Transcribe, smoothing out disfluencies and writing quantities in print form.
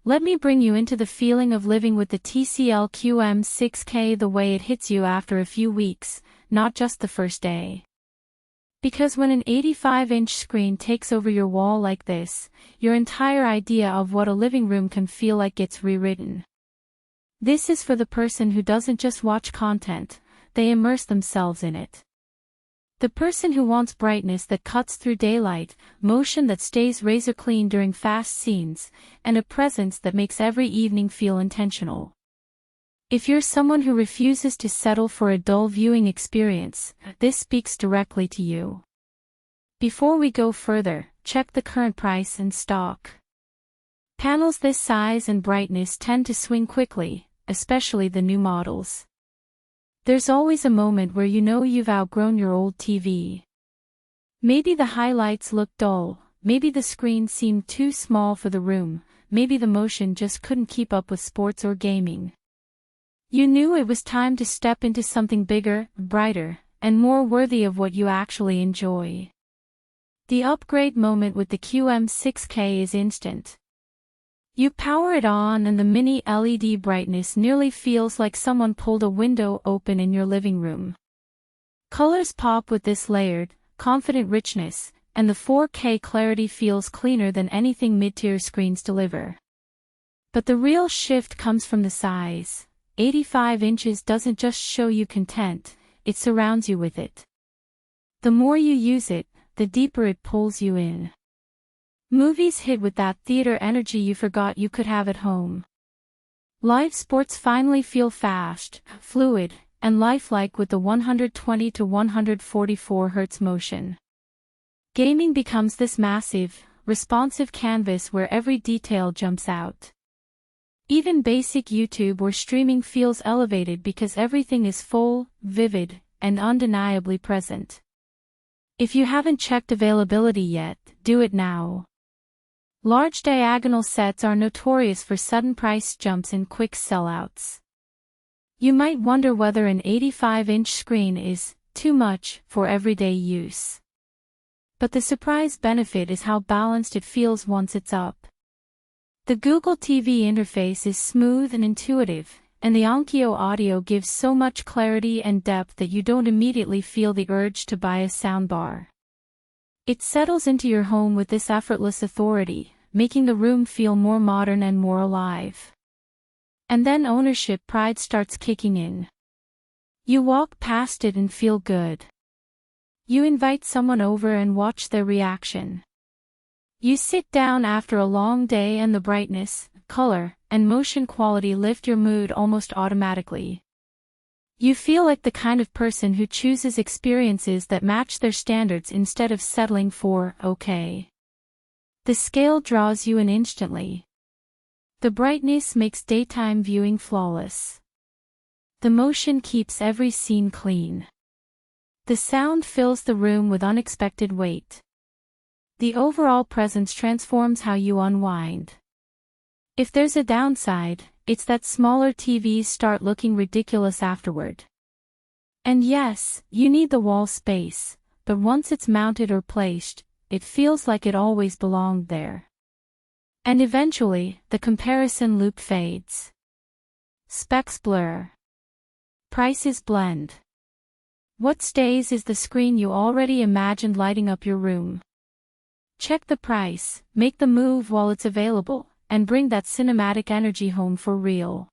Let me bring you into the feeling of living with the TCL QM6K, the way it hits you after a few weeks, not just the first day. Because when an 85-inch screen takes over your wall like this, your entire idea of what a living room can feel like gets rewritten. This is for the person who doesn't just watch content, they immerse themselves in it. The person who wants brightness that cuts through daylight, motion that stays razor clean during fast scenes, and a presence that makes every evening feel intentional. If you're someone who refuses to settle for a dull viewing experience, this speaks directly to you. Before we go further, check the current price and stock. Panels this size and brightness tend to swing quickly, especially the new models. There's always a moment where you know you've outgrown your old TV. Maybe the highlights look dull, maybe the screen seemed too small for the room, maybe the motion just couldn't keep up with sports or gaming. You knew it was time to step into something bigger, brighter, and more worthy of what you actually enjoy. The upgrade moment with the QM6K is instant. You power it on and the mini LED brightness nearly feels like someone pulled a window open in your living room. Colors pop with this layered, confident richness, and the 4K clarity feels cleaner than anything mid-tier screens deliver. But the real shift comes from the size. 85 inches doesn't just show you content, it surrounds you with it. The more you use it, the deeper it pulls you in. Movies hit with that theater energy you forgot you could have at home. Live sports finally feel fast, fluid, and lifelike with the 120 to 144 Hz motion. Gaming becomes this massive, responsive canvas where every detail jumps out. Even basic YouTube or streaming feels elevated because everything is full, vivid, and undeniably present. If you haven't checked availability yet, do it now. Large diagonal sets are notorious for sudden price jumps and quick sellouts. You might wonder whether an 85-inch screen is too much for everyday use. But the surprise benefit is how balanced it feels once it's up. The Google TV interface is smooth and intuitive, and the Onkyo audio gives so much clarity and depth that you don't immediately feel the urge to buy a soundbar. It settles into your home with this effortless authority, making the room feel more modern and more alive. And then ownership pride starts kicking in. You walk past it and feel good. You invite someone over and watch their reaction. You sit down after a long day and the brightness, color, and motion quality lift your mood almost automatically. You feel like the kind of person who chooses experiences that match their standards instead of settling for okay. The scale draws you in instantly. The brightness makes daytime viewing flawless. The motion keeps every scene clean. The sound fills the room with unexpected weight. The overall presence transforms how you unwind. If there's a downside, it's that smaller TVs start looking ridiculous afterward. And yes, you need the wall space, but once it's mounted or placed, it feels like it always belonged there. And eventually, the comparison loop fades. Specs blur. Prices blend. What stays is the screen you already imagined lighting up your room. Check the price, make the move while it's available, and bring that cinematic energy home for real.